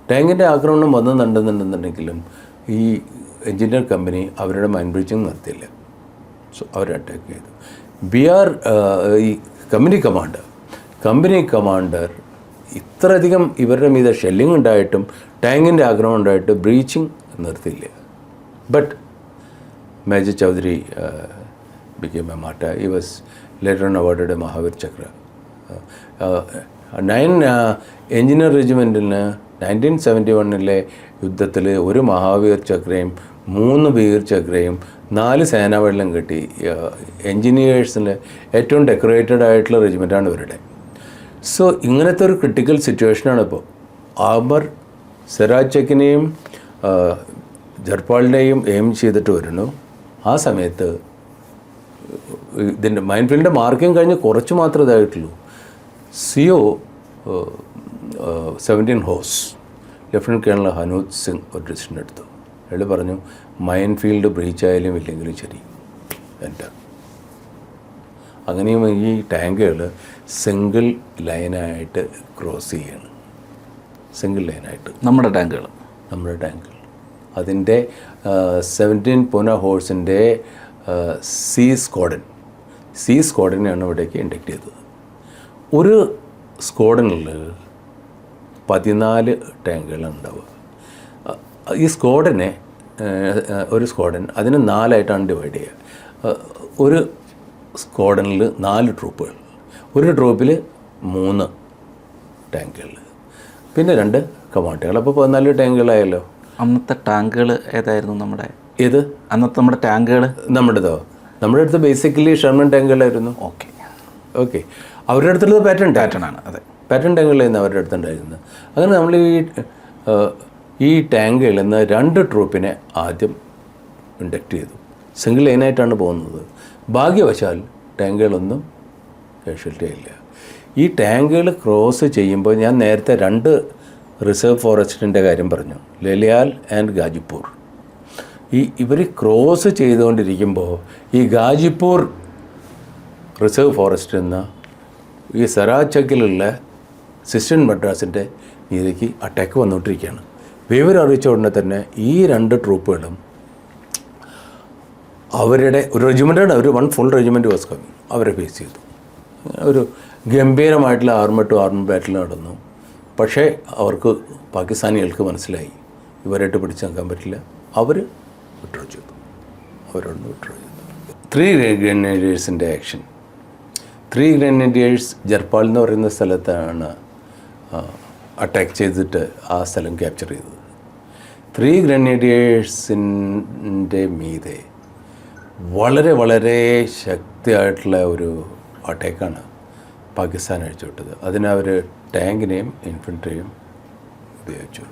ടാങ്കിൻ്റെ ആക്രമണം വന്നെന്നുണ്ടെന്നുണ്ടെങ്കിലും ഈ എഞ്ചിനീയർ കമ്പനി അവരുടെ മൈൻ ബ്രീച്ചിങ് നിർത്തിയില്ല. സോ അവർ അറ്റാക്ക് ചെയ്തു. BR ഈ കമ്പനി കമാൻഡർ ഇത്രയധികം ഇവരുടെ മീതെ ഷെല്ലിങ് ഉണ്ടായിട്ടും ടാങ്കിൻ്റെ ആക്രമണം ഉണ്ടായിട്ട് ബ്രീച്ചിങ് നിർത്തിയില്ല. But major Chaudhary became a martyr. He was later on awarded a Mahavir Chakra engineer റെജിമെൻറ്റിന് 1971 യുദ്ധത്തിൽ 1 മഹാവീർ ചക്രയും 3 വീർ ചക്രയും 4 സേനാവെള്ളം കിട്ടി. എൻജിനീയേഴ്സിന് ഏറ്റവും ഡെക്കറേറ്റഡ് ആയിട്ടുള്ള റെജിമെൻറ്റാണ് ഇവരുടെ. സോ ഇങ്ങനത്തെ ഒരു ക്രിട്ടിക്കൽ സിറ്റുവേഷനാണ് ഇപ്പോൾ. അവർ സിറാജ് ചെക്കിനെയും ജർപ്പാളിനെയും എയിം ചെയ്തിട്ട് വരുന്നു. ആ സമയത്ത് ഇതിൻ്റെ മൈൻ ഫീൽഡിൻ്റെ മാർക്കിങ് കഴിഞ്ഞ് കുറച്ച് മാത്രമേ ഇതായിട്ടുള്ളൂ. CO 17 ഹോസ് ലെഫ്റ്റനൻറ്റ് കേണൽ ഹനൂജ് സിംഗ് ഒരു ഡിസിഷൻ എടുത്തു. അയാൾ പറഞ്ഞു മൈൻ ഫീൽഡ് ബ്രീച്ച് ആയാലും ഇല്ലെങ്കിലും ശരി എൻ്റെ. അങ്ങനെയും ഈ ടാങ്കുകൾ സിംഗിൾ ലൈനായിട്ട് ക്രോസ് ചെയ്യാണ്. സിംഗിൾ ലൈനായിട്ട് നമ്മുടെ ടാങ്കുകൾ അതിൻ്റെ 17 പൂന ഹോഴ്സിൻ്റെ സി സ്ക്വാഡിനെയാണ് ഇവിടേക്ക് ഇൻഡക്റ്റ് ചെയ്തത്. ഒരു സ്ക്വാഡിനിൽ 14 ടാങ്കുകളാണ് ഉണ്ടാവുക. ഈ സ്ക്വാഡിനെ ഒരു സ്ക്വാഡൻ അതിനെ 4 ആയിട്ടാണ് ഡിവൈഡ് ചെയ്യുക. ഒരു സ്ക്വാഡനിൽ 4 ട്രൂപ്പുകൾ, ഒരു ട്രൂപ്പിൽ 3 ടാങ്കുകൾ, പിന്നെ 2 കമാൻഡുകൾ. അപ്പോൾ 14 ടാങ്കുകളായല്ലോ. അന്നത്തെ ടാങ്കുകൾ ഏതായിരുന്നു നമ്മുടെ? ഏത് അന്നത്തെ നമ്മുടെ ടാങ്കുകൾ? നമ്മുടെ അടുത്ത് ബേസിക്കലി ഷെർമൻ ടാങ്കുകളായിരുന്നു. ഓക്കെ അവരുടെ അടുത്തുള്ളത് പാറ്റേൺ ആണ്. അതെ, പാറ്റേൺ ടാങ്കുകളായിരുന്നു അവരുടെ അടുത്തുണ്ടായിരുന്നത്. അങ്ങനെ നമ്മൾ ഈ ടാങ്കുകളിൽ നിന്ന് 2 ട്രൂപ്പിനെ ആദ്യം ഇൻഡക്റ്റ് ചെയ്തു. സിംഗിൾ ലൈനായിട്ടാണ് പോകുന്നത്. ഭാഗ്യവശാൽ ടാങ്കുകളൊന്നും കാഷ്വാലിറ്റി ഇല്ല. ഈ ടാങ്കുകൾ ക്രോസ് ചെയ്യുമ്പോൾ ഞാൻ നേരത്തെ 2 റിസർവ് ഫോറസ്റ്റിൻ്റെ കാര്യം പറഞ്ഞു, ലലിയാൽ ആൻഡ് ഗാജിപ്പൂർ. ഇവർ ക്രോസ് ചെയ്തുകൊണ്ടിരിക്കുമ്പോൾ ഈ ഗാജിപ്പൂർ റിസർവ് ഫോറസ്റ്റ് എന്ന ഈ സിറാജ് ചക്കിലുള്ള സിസ്റ്റൻ മദ്രാസിൻ്റെ ഇതിലേക്ക് അറ്റാക്ക് വന്നുകൊണ്ടിരിക്കുകയാണ്. വിവരം അറിയിച്ച ഉടനെ തന്നെ ഈ 2 ട്രൂപ്പുകളും അവരുടെ ഒരു റെജിമെൻ്റാണ്, ഒരു 1 ഫുൾ റെജിമെൻറ്റ് വാസ് കമ്മിങ്, അവരെ ഫേസ് ചെയ്തു. ഒരു ഗംഭീരമായിട്ടുള്ള ആർമർ ടു ആർമർ ബാറ്റിൽ നടന്നു. പക്ഷേ അവർക്ക് പാകിസ്ഥാനികൾക്ക് മനസ്സിലായി ഇവരായിട്ട് പിടിച്ചു നിൽക്കാൻ പറ്റില്ല. അവർ വിഡ്രോ ചെയ്തു. അവരോട് വിഡ്രോ ചെയ്തു. 3 ഗ്രനേഡിയേഴ്സിൻ്റെ ആക്ഷൻ. 3 ഗ്രനേഡിയേഴ്സ് ജർപ്പാൾ എന്ന് പറയുന്ന സ്ഥലത്താണ് അറ്റാക്ക് ചെയ്തിട്ട് ആ സ്ഥലം ക്യാപ്ചർ ചെയ്തത്. 3 ഗ്രനേഡിയേഴ്സിൻ്റെ മീതെ വളരെ വളരെ ശക്തിയായിട്ടുള്ള ഒരു അറ്റാക്കാണ് പാകിസ്ഥാൻ അഴിച്ചുവിട്ടത്. അതിനവർ ടാങ്കിനെയും ഇൻഫൻട്രിയും ഉപയോഗിച്ചു.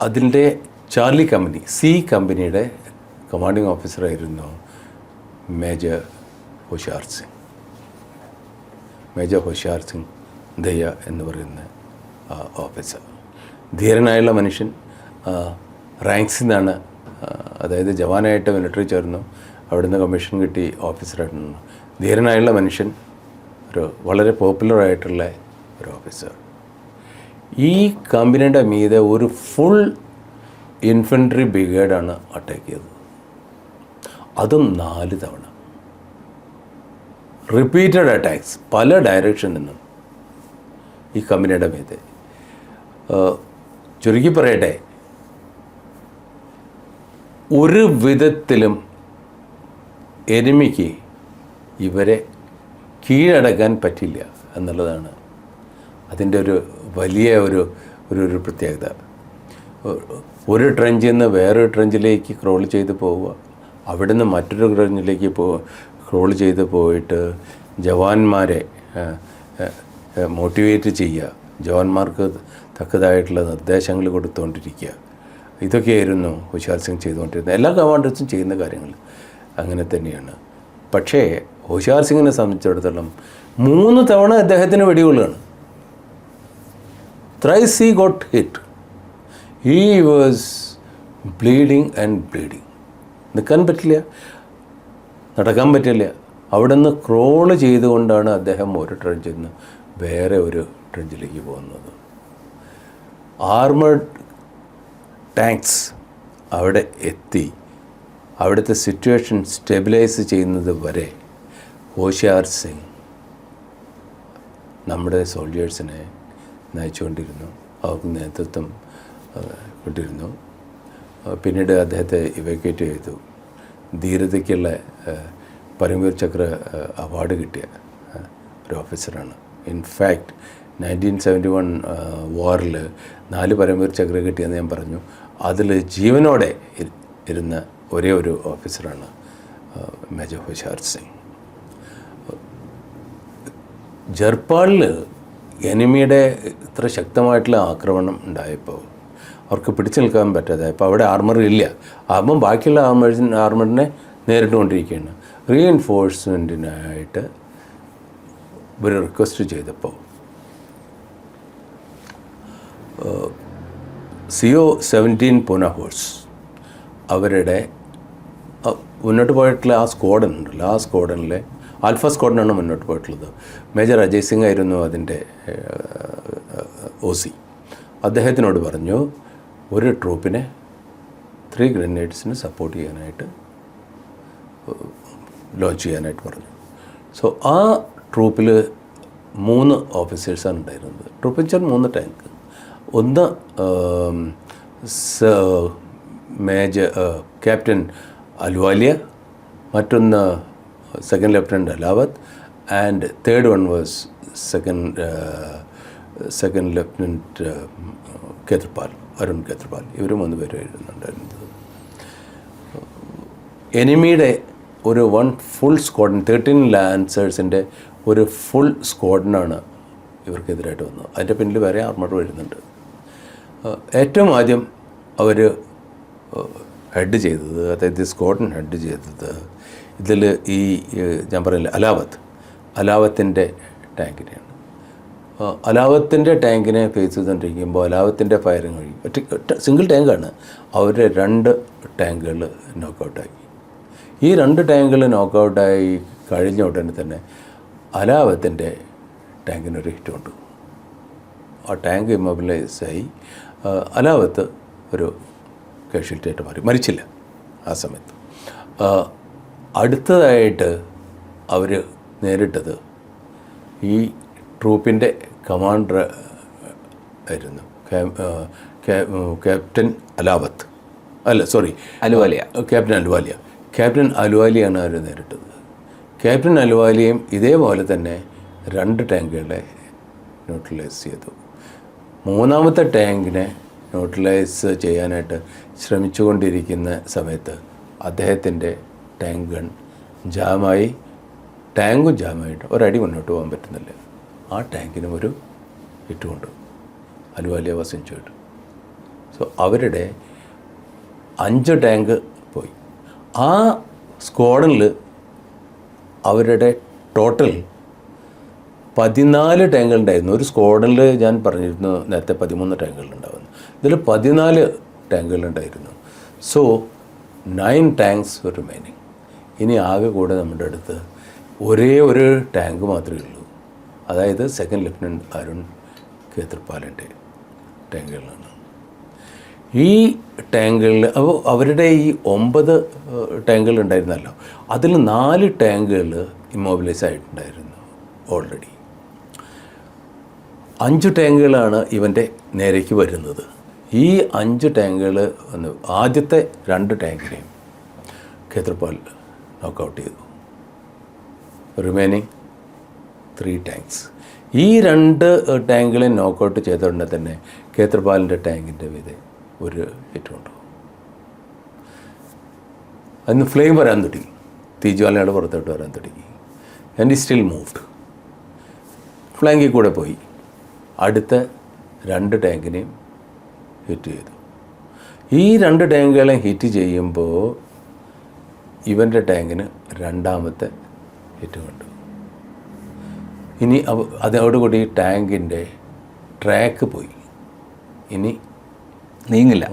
അതിൻ്റെ ചാർലി കമ്പനി, C കമ്പനിയുടെ കമാൻഡിങ് ഓഫീസറായിരുന്നു മേജർ ഹോഷിയാർ സിംഗ് ദയ്യ എന്ന് പറയുന്ന ഓഫീസർ. ധീരനായുള്ള മനുഷ്യൻ. റാങ്ക്സിൽ നിന്നാണ്, അതായത് ജവാനായിട്ട് മിലിറ്ററി ചേർന്നു, അവിടുന്ന് കമ്മീഷൻ കിട്ടി ഓഫീസറായിട്ട്. ധീരനായുള്ള മനുഷ്യൻ, ഒരു വളരെ പോപ്പുലറായിട്ടുള്ള ഒരു ഓഫീസർ. ഈ കമ്പനിയുടെ മീതെ ഒരു ഫുൾ ഇൻഫൻട്രി ബ്രിഗേഡാണ് അറ്റാക്ക് ചെയ്തത്. അതും 4 തവണ. റിപ്പീറ്റഡ് അറ്റാക്സ് പല ഡയറക്ഷനിൽ നിന്നും ഈ കമ്പനിയുടെ മീതെ. ചുരുക്കി പറയട്ടെ, ഒരു വിധത്തിലും എനിമിക്ക് ഇവരെ കീഴടക്കാൻ പറ്റില്ല എന്നുള്ളതാണ് അതിൻ്റെ ഒരു വലിയ ഒരു പ്രത്യേകത. ഒരു ട്രെഞ്ചിൽ നിന്ന് വേറൊരു ട്രെഞ്ചിലേക്ക് ക്രോൾ ചെയ്ത് പോവുക, അവിടെ നിന്ന് മറ്റൊരു ട്രെഞ്ചിലേക്ക് ക്രോൾ ചെയ്ത് പോയിട്ട് ജവാന്മാരെ മോട്ടിവേറ്റ് ചെയ്യുക, ജവാന്മാർക്ക് തക്കതായിട്ടുള്ള നിർദ്ദേശങ്ങൾ കൊടുത്തുകൊണ്ടിരിക്കുക. ഇതൊക്കെയായിരുന്നു ഹോഷിയാർ സിംഗ് ചെയ്തുകൊണ്ടിരുന്നത്. എല്ലാ കമാൻഡേഴ്സും ചെയ്യുന്ന കാര്യങ്ങൾ അങ്ങനെ തന്നെയാണ്. പക്ഷേ ഹോഷിയാർ സിംഗിനെ സംബന്ധിച്ചിടത്തോളം 3 തവണ അദ്ദേഹത്തിന് വെടികൊള്ളുകയാണ്. Thrice he got hit. He was bleeding. നിൽക്കാൻ പറ്റില്ല, നടക്കാൻ പറ്റില്ല. അവിടെ നിന്ന് ക്രോള് ചെയ്തുകൊണ്ടാണ് അദ്ദേഹം ഒരു ട്രെഞ്ചിൽ നിന്ന് വേറെ ഒരു ട്രെഞ്ചിലേക്ക് പോകുന്നത്. ആർമേഡ് ടാങ്ക്സ് അവിടെ എത്തി അവിടുത്തെ സിറ്റുവേഷൻ സ്റ്റെബിലൈസ് ചെയ്യുന്നത് വരെ ഹോഷിയാർ സിംഗ് നമ്മുടെ സോൾജേഴ്സിനെ നയിച്ചുകൊണ്ടിരുന്നു, അവർക്ക് നേതൃത്വം കൊണ്ടിരുന്നു. പിന്നീട് അദ്ദേഹത്തെ ഇവാക്യുവേറ്റ് ചെയ്തു. ധീരതയ്ക്കുള്ള പരംവീർ ചക്ര അവാർഡ് കിട്ടിയ ഒരു ഓഫീസറാണ്. ഇൻഫാക്റ്റ് 1971 വാറിൽ 4 പരംവീർ ചക്ര കിട്ടിയെന്ന് ഞാൻ പറഞ്ഞു. അതിൽ ജീവനോടെ ഇരുന്ന ഒരേ ഒരു ഓഫീസറാണ് മേജർ ഹുഷാർ സിംഗ്. ജർപ്പാളിൽ എനിമിയുടെ ഇത്ര ശക്തമായിട്ടുള്ള ആക്രമണം ഉണ്ടായപ്പോൾ അവർക്ക് പിടിച്ചു നിൽക്കാൻ പറ്റാതായപ്പോൾ അവിടെ ആർമർ ഇല്ല. അപ്പം ബാക്കിയുള്ള ആർമറിനെ നേരിട്ടുകൊണ്ടിരിക്കുകയാണ്. റീഎൻഫോഴ്സ്മെൻറ്റിനായിട്ട് ഒരു റിക്വസ്റ്റ് ചെയ്തപ്പോൾ CO-17 പൂന ഹോഴ്സ് അവരുടെ മുന്നോട്ട് പോയിട്ടുള്ള ആ സ്ക്വാഡൻ ഉണ്ടല്ലോ, ആ സ്ക്വാഡനിലെ ആൽഫ സ്ക്വാഡനാണ് മുന്നോട്ട് പോയിട്ടുള്ളത്. മേജർ അജയ് സിംഗ് ആയിരുന്നു അതിൻ്റെ OC. അദ്ദേഹത്തിനോട് പറഞ്ഞു ഒരു ട്രൂപ്പിനെ 3 ഗ്രനേഡ്സിന് സപ്പോർട്ട് ചെയ്യാനായിട്ട് ലോഞ്ച് ചെയ്യാനായിട്ട് പറഞ്ഞു. സോ ആ ട്രൂപ്പിൽ 3 ഓഫീസേഴ്സാണ് ഉണ്ടായിരുന്നത്. ട്രൂപ്പിൽ വെച്ചാൽ 3 ടാങ്ക്. ഒന്ന് ക്യാപ്റ്റൻ അൽവാലിയ, മറ്റൊന്ന് second lieutenant Ahlawat, and third one was second lieutenant Khetarpal, Arun Khetarpal. ഇവർ 3 പേരും എഴുതുന്നുണ്ടായിരുന്നത്. എനിമിയുടെ ഒരു ഫുൾ സ്ക്വാഡൻ, 13 ലാൻസേഴ്സിൻ്റെ ഒരു ഫുൾ സ്ക്വാഡനാണ് ഇവർക്കെതിരായിട്ട് വന്നത്. അതിൻ്റെ പിന്നിൽ വേറെ ആർമർ വരുന്നുണ്ട്. ഏറ്റവും ആദ്യം അവർ ഹെഡ് ചെയ്തത്, അതായത് സ്ക്വാഡൻ ഹെഡ് ചെയ്തത് ഇതിൽ ഈ ഞാൻ പറയില്ല അലാവത്തിൻ്റെ ടാങ്കിനെയാണ്. അലാവത്തിൻ്റെ ടാങ്കിനെ ഫേസ് ചെയ്തുകൊണ്ടിരിക്കുമ്പോൾ അലാവത്തിൻ്റെ ഫയറിങ് വഴി സിംഗിൾ ടാങ്കാണ്, അവരുടെ 2 ടാങ്കുകൾ നോക്കൗട്ടായി. ഈ 2 ടാങ്കുകൾ നോക്കൗട്ടായി കഴിഞ്ഞ ഉടനെ തന്നെ അലാവത്തിൻ്റെ ടാങ്കിനൊരു ഹിറ്റ് കൊണ്ടു. ആ ടാങ്ക് ഇമ്മൊബിലൈസായി. അലാവത്ത് ഒരു കാഷ്വാലിറ്റിയായിട്ട് മരിച്ചില്ല ആ സമയത്ത്. അടുത്തതായിട്ട് അവർ നേരിട്ടത് ഈ ട്രൂപ്പിൻ്റെ കമാൻഡർ ആയിരുന്നു ക്യാപ്റ്റൻ അലുവാലിയാണ് അവർ നേരിട്ടത്. ക്യാപ്റ്റൻ അലുവാലിയും ഇതേപോലെ തന്നെ 2 ടാങ്കുകളെ ന്യൂട്രലൈസ് ചെയ്തു. 3ാമത്തെ ടാങ്കിനെ ന്യൂട്രലൈസ് ചെയ്യാനായിട്ട് ശ്രമിച്ചുകൊണ്ടിരിക്കുന്ന സമയത്ത് അദ്ദേഹത്തിൻ്റെ ടാങ്ക് ഗൺ ടാങ്കും ജാമായിട്ട് ഒരടി മുന്നോട്ട് പോകാൻ പറ്റുന്നില്ല. ആ ടാങ്കിനും ഒരു ഹിറ്റ് കൊണ്ടു. Ahluwalia was injured. സോ അവരുടെ 5 ടാങ്ക് പോയി. ആ സ്ക്വാഡിൽ അവരുടെ ടോട്ടൽ 14 ടാങ്കുകളുണ്ടായിരുന്നു. ഒരു സ്ക്വാഡിൽ ഞാൻ പറഞ്ഞിരുന്നു നേരത്തെ 13 ടാങ്കുകളുണ്ടാവുന്നു. ഇതിൽ 14 ടാങ്കുകളുണ്ടായിരുന്നു. So 9 tanks remaining. ഇനി ആകെ കൂടെ നമ്മുടെ അടുത്ത് ഒരേ ഒരു ടാങ്ക് മാത്രമേ ഉള്ളൂ. അതായത് സെക്കൻഡ് ലെഫ്റ്റനൻറ്റ് അരുൺ കേത്രപാലിൻ്റെ ടാങ്കുകളാണ്. ഈ ടാങ്കുകളിൽ അപ്പോൾ അവരുടെ ഈ 9 ടാങ്കുകൾ ഉണ്ടായിരുന്നല്ലോ, അതിൽ 4 ടാങ്കുകൾ ഇമ്മൊബിലൈസ് ആയിട്ടുണ്ടായിരുന്നു ഓൾറെഡി. 5 ടാങ്കുകളാണ് ഇവൻ്റെ നേരേക്ക് വരുന്നത്. ഈ 5 ടാങ്കുകൾ ആദ്യത്തെ 2 ടാങ്കിനെയും കേത്രപാൽ നോക്കൗട്ട് ചെയ്തു. Remaining 3 tanks. ഈ 2 ടാങ്കുകളെ നോക്കൗട്ട് ചെയ്ത ഉടനെ തന്നെ കേത്രപാലിൻ്റെ ടാങ്കിൻ്റെ മീതെ ഒരു ഹിറ്റ് കൊണ്ടു. അന്ന് ഫ്ലെയിം വരാൻ തുടങ്ങി, തീജ്വാലയുടെ പുറത്തോട്ട് വരാൻ തുടങ്ങി. And still moved. ഫ്ലാങ്കിൽ കൂടെ പോയി അടുത്ത 2 ടാങ്കിനെയും ഹിറ്റ് ചെയ്തു. ഈ 2 ടാങ്കുകളെ ഹിറ്റ് ചെയ്യുമ്പോൾ ഇവൻ്റെ ടാങ്കിന് 2ാമത്തെ ഹിറ്റ് കൊണ്ടു. ഇനി അതോടുകൂടി ടാങ്കിൻ്റെ ട്രാക്ക് പോയി. ഇനി നീങ്ങില്ല,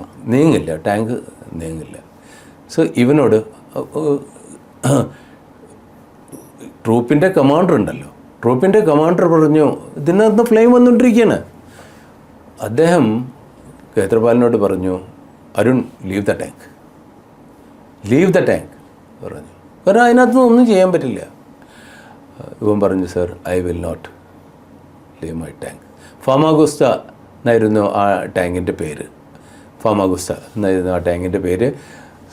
ടാങ്ക് നീങ്ങില്ല. സോ ഇവനോട് ട്രൂപ്പിൻ്റെ കമാൻഡർ ഉണ്ടല്ലോ, ട്രൂപ്പിൻ്റെ കമാൻഡർ പറഞ്ഞു ഇതിനകത്ത് ഫ്ലെയിം വന്നുകൊണ്ടിരിക്കുകയാണ്. അദ്ദേഹം കേത്രപാലിനോട് പറഞ്ഞു അരുൺ ലീവ് ദ ടാങ്ക് പറഞ്ഞു. കാരണം അതിനകത്ത് ഒന്നും ചെയ്യാൻ പറ്റില്ല. ഇവൻ പറഞ്ഞു sir I will not leave my tank. Famagusta എന്നായിരുന്നു ആ ടാങ്കിൻ്റെ പേര്. ഫാമാഗുസ്ത എന്നായിരുന്നു ആ ടാങ്കിൻ്റെ പേര്.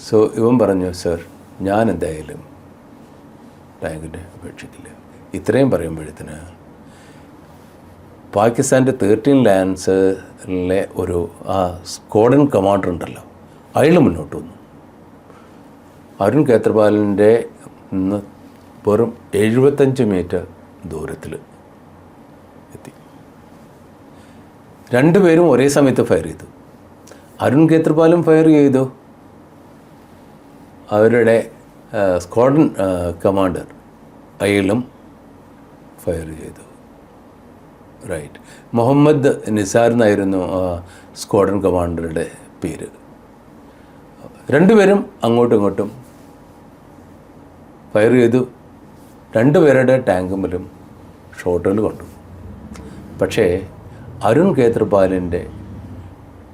സോ ഇവൻ പറഞ്ഞു സർ ഞാൻ എന്തായാലും ടാങ്കിനെ ഉപേക്ഷിക്കില്ല. ഇത്രയും പറയുമ്പോഴത്തേന് പാകിസ്ഥാൻ്റെ 13 ലാൻസിലെ ഒരു ആ സ്ക്വാഡൻ കമാൻഡർ ഉണ്ടല്ലോ, അയാൾ മുന്നോട്ട് വന്നു. അരുൺ കേത്രപാലിൻ്റെ നിന്ന് വെറും 75 മീറ്റർ ദൂരത്തിൽ എത്തി. രണ്ടുപേരും ഒരേ സമയത്ത് ഫയർ ചെയ്തു. അരുൺ കേത്രപാലും ഫയർ ചെയ്തു, അവരുടെ സ്ക്വാഡൻ കമാൻഡർ അയാളും ഫയർ ചെയ്തു. റൈറ്റ്. മുഹമ്മദ് നിസാർ എന്നായിരുന്നു സ്ക്വാഡൻ കമാൻഡറുടെ പേര്. രണ്ടുപേരും അങ്ങോട്ടും ഇങ്ങോട്ടും ഫയർ ചെയ്തു. രണ്ടുപേരുടെ ടാങ്കുമ്പിലും ഷോട്ടുകൾ കൊണ്ടു. പക്ഷേ അരുൺ കേത്രപാലിൻ്റെ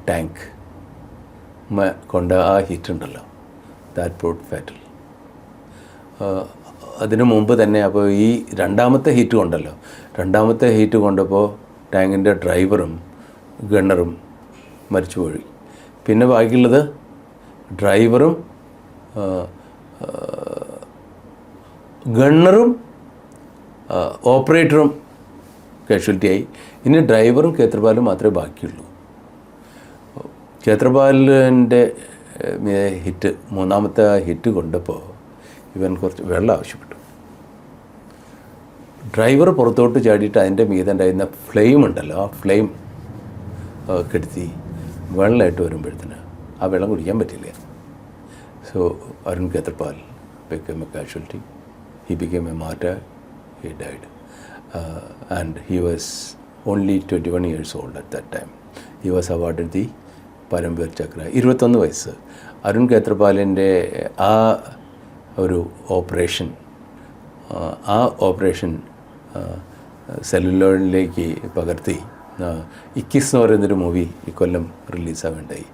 ടാങ്ക് കൊണ്ട് ആ ഹിറ്റുണ്ടല്ലോ, ദാറ്റ് പ്രോഡ് ഫാറ്റൽ. അതിനു മുമ്പ് തന്നെ അപ്പോൾ ഈ രണ്ടാമത്തെ ഹീറ്റ് കൊണ്ടല്ലോ, രണ്ടാമത്തെ ഹീറ്റ് കൊണ്ടപ്പോൾ ടാങ്കിൻ്റെ ഡ്രൈവറും ഗണ്ണറും മരിച്ചുപോയി. പിന്നെ ബാക്കിയുള്ളത് ഡ്രൈവറും ഗണ്ണറും ഓപ്പറേറ്ററും കാഷ്വാലിറ്റിയായി. ഇനി ഡ്രൈവറും കേത്രപാലും മാത്രമേ ബാക്കിയുള്ളൂ. കേത്രപാലിൻ്റെ ഹിറ്റ്, മൂന്നാമത്തെ ഹിറ്റ് കൊണ്ടപ്പോൾ ഇവൻ കുറച്ച് വെള്ളം ആവശ്യപ്പെട്ടു. ഡ്രൈവർ പുറത്തോട്ട് ചാടിയിട്ട് അതിൻ്റെ മീതെ ഉണ്ടായിരുന്ന ഫ്ലെയിം ഉണ്ടല്ലോ, ആ ഫ്ലെയിം കെടുത്തി വെള്ളമായിട്ട് വരുമ്പോഴത്തേന് ആ വെള്ളം കുടിക്കാൻ പറ്റില്ല. So Arun Khetarpal became a casualty. He became a martyr. He died. And he was only 21 years old at that time. He was awarded the Paramveer Chakra. 21 വയസ്സ്. അരുൺ കേത്രപാലിൻ്റെ ആ ഒരു ഓപ്പറേഷൻ, ആ ഓപ്പറേഷൻ സെല്ലുലോയിഡിലേക്ക് പകർത്തി ഇക്കിസ് എന്ന് പറയുന്നൊരു മൂവി ഈ കൊല്ലം റിലീസാവുണ്ടായി.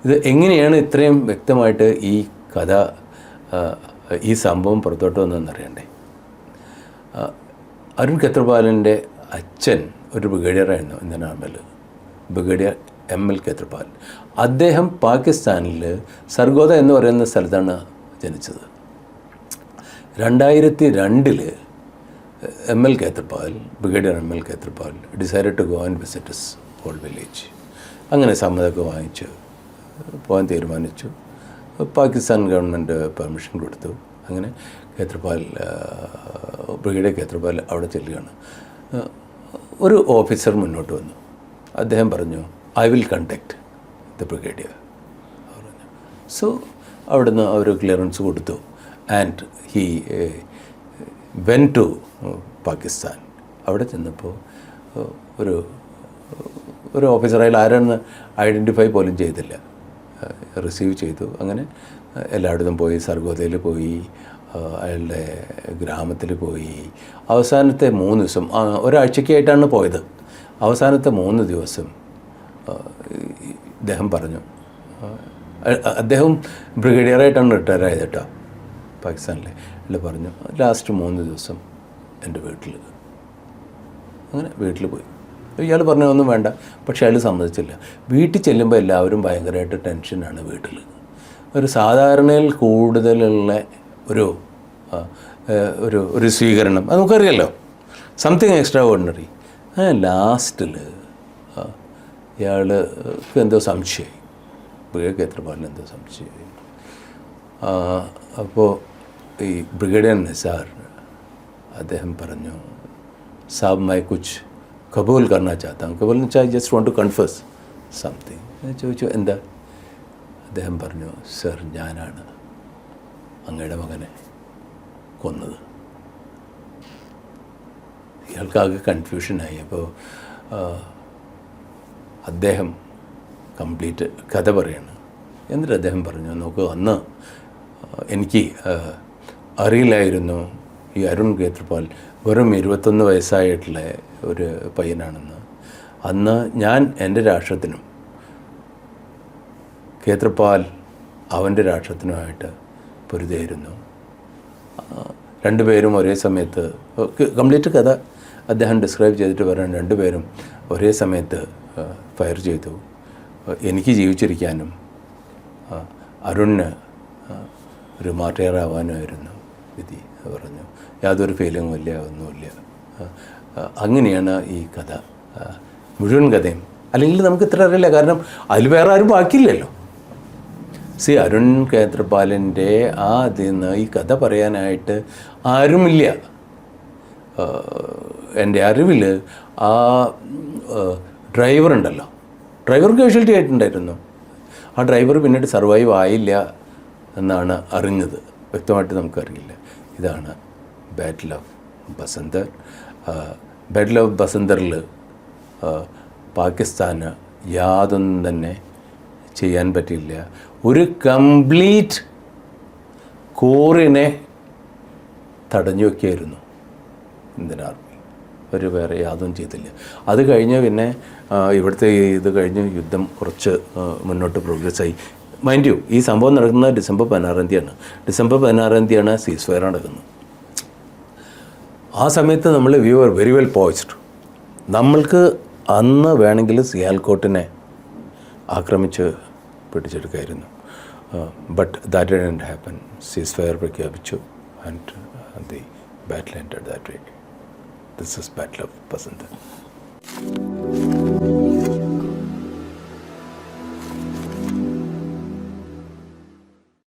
ഇത് എങ്ങനെയാണ് ഇത്രയും വ്യക്തമായിട്ട് ഈ കഥ, ഈ സംഭവം പുറത്തോട്ട് വന്നതെന്നറിയണ്ടേ. അരുൺ കേത്രപാലിൻ്റെ അച്ഛൻ ഒരു ബ്രിഗേഡിയറായിരുന്നു ഇന്ത്യൻ ആർമിയിൽ, ബ്രിഗേഡിയർ ML കേത്രപാൽ. അദ്ദേഹം പാകിസ്ഥാനിൽ സർഗോദ എന്ന് പറയുന്ന സ്ഥലത്താണ് ജനിച്ചത്. 2002 ML Khetarpal, brigadier ML Khetarpal decided to go and visit his old village. അങ്ങനെ സമ്മതമൊക്കെ വാങ്ങിച്ച് പോകാൻ തീരുമാനിച്ചു. പാകിസ്ഥാൻ ഗവൺമെൻറ് പെർമിഷൻ കൊടുത്തു. അങ്ങനെ കേത്രപാൽ, ബ്രിഗേഡിയർ കേത്രപാൽ അവിടെ ചെല്ലുകയാണ്. ഒരു ഓഫീസർ മുന്നോട്ട് വന്നു. അദ്ദേഹം പറഞ്ഞു, I will conduct the brigadier പറഞ്ഞു. സോ അവിടുന്ന് അവർ ക്ലിയറൻസ് കൊടുത്തു. And he went to Pakistan. അവിടെ ചെന്നപ്പോൾ ഒരു ഓഫീസർ അയാൾ ആരാണെന്ന് ഐഡൻറ്റിഫൈ പോലും ചെയ്തില്ല. റിസീവ് ചെയ്തു. അങ്ങനെ എല്ലായിടത്തും പോയി, സർഗോദയിൽ പോയി, അയാളുടെ ഗ്രാമത്തിൽ പോയി. അവസാനത്തെ 3 ദിവസം, ഒരാഴ്ചയ്ക്കായിട്ടാണ് പോയത്. അവസാനത്തെ 3 ദിവസം ഇദ്ദേഹം പറഞ്ഞു, അദ്ദേഹം ബ്രിഗേഡിയറായിട്ടാണ് റിട്ടയർ ആയത് കേട്ടോ പാകിസ്ഥാനിലെ. അയാൾ പറഞ്ഞു, ലാസ്റ്റ് 3 ദിവസം എൻ്റെ വീട്ടിൽ. അങ്ങനെ വീട്ടിൽ പോയി. ഇയാൾ പറഞ്ഞു ഒന്നും വേണ്ട. പക്ഷേ അയാൾ സമ്മതിച്ചില്ല. വീട്ടിൽ ചെല്ലുമ്പോൾ എല്ലാവരും ഭയങ്കരമായിട്ട് ടെൻഷനാണ് വീട്ടിൽ. ഒരു സാധാരണയിൽ കൂടുതലുള്ള ഒരു ഒരു സ്വീകരണം, അത് നമുക്കറിയാമല്ലോ, സംതിങ് എക്സ്ട്രാ ഓർഡിനറി. ലാസ്റ്റിൽ ഇയാൾക്ക് എന്തോ സംശയമായി, ബ്രിഗേഡിയർ കേത്രപാലിന് എന്തോ സംശയമായി. അപ്പോൾ ഈ ബ്രിഗേഡിയർ നിസാർ അദ്ദേഹം പറഞ്ഞു, സാബ് മൈ കുച്ച് കബൂൽ കർണ ചാഹത്താ ഹൂം. കബൂൽ എന്ന് വെച്ചാൽ just want to confuse something. ചോദിച്ചു എന്താ? അദ്ദേഹം പറഞ്ഞു, സർ, ഞാനാണ് അങ്ങയുടെ മകനെ കൊന്നത്. ഇയാൾക്കാകെ കൺഫ്യൂഷനായി. അപ്പോൾ അദ്ദേഹം കംപ്ലീറ്റ് കഥ പറയാണ്. എന്നിട്ട് അദ്ദേഹം പറഞ്ഞു, നോക്കൂ, അന്ന് എനിക്ക് അറിയില്ലായിരുന്നു ഈ അരുൺ കേത്രപാൽ വെറും 21 വയസ്സായിട്ടുള്ള ഒരു പയ്യനാണെന്ന്. അന്ന് ഞാൻ എൻ്റെ രാഷ്ട്രത്തിനും കേത്രപാൽ അവൻ്റെ രാഷ്ട്രത്തിനുമായിട്ട് പൊരുതായിരുന്നു. രണ്ടുപേരും ഒരേ സമയത്ത്, കംപ്ലീറ്റ് കഥ അദ്ദേഹം ഡിസ്ക്രൈബ് ചെയ്തിട്ട് പറയാൻ, രണ്ടുപേരും ഒരേ സമയത്ത് ഫയർ ചെയ്തു. എനിക്ക് ജീവിച്ചിരിക്കാനും അരുണിന് ഒരു മാർട്ടിയറാവാനുമായിരുന്നു വിധി പറഞ്ഞു. യാതൊരു ഫീലിങ്ങും ഇല്ല, ഒന്നുമില്ല. അങ്ങനെയാണ് ഈ കഥ, മുഴുവൻ കഥയും. അല്ലെങ്കിൽ നമുക്ക് ഇത്ര അറിയില്ല, കാരണം അതിൽ വേറെ ആരും ബാക്കിയില്ലല്ലോ. അരുൺ കേത്രപാലിൻ്റെ അതിൽ നിന്ന് ഈ കഥ പറയാനായിട്ട് ആരുമില്ല. എൻ്റെ അറിവിൽ ആ ഡ്രൈവറുണ്ടല്ലോ, ഡ്രൈവർ കാഷ്വാലിറ്റി ആയിട്ടുണ്ടായിരുന്നു. ആ ഡ്രൈവർ പിന്നീട് സർവൈവ് ആയില്ല എന്നാണ് അറിഞ്ഞത്. വ്യക്തമായിട്ട് നമുക്കറിയില്ല. ഇതാണ് ബാറ്റിൽ ഓഫ് ബസന്തർ. ബാറ്റിൽ ഓഫ് ബസന്തറിൽ പാകിസ്ഥാന് യാതൊന്നും തന്നെ ചെയ്യാൻ പറ്റില്ല. ഒരു കംപ്ലീറ്റ് കോറിനെ തടഞ്ഞു വയ്ക്കുകയായിരുന്നു ഇന്ത്യൻ ആർമി. അവർ വേറെ യാതൊന്നും ചെയ്തില്ല. അത് കഴിഞ്ഞ് പിന്നെ ഇവിടുത്തെ ഇത് കഴിഞ്ഞ് യുദ്ധം കുറച്ച് മുന്നോട്ട് പ്രോഗ്രസ്സായി. മൈൻഡ് യു, ഈ സംഭവം നടക്കുന്നത് ഡിസംബർ 16-ാം തീയതിയാണ്. ഡിസംബർ 16-ാം തീയതിയാണ് സീസ് ഫയർ നടക്കുന്നത്. ആ സമയത്ത് നമ്മൾ we are very well poised. നമ്മൾക്ക് അന്ന് വേണമെങ്കിൽ സിയാൽകോട്ടിനെ ആക്രമിച്ച് പിടിച്ചെടുക്കായിരുന്നു. But that didn't happen. Ceasefire പ്രഖ്യാപിച്ചു and the battle ended that way. This is battle of ബസന്തർ.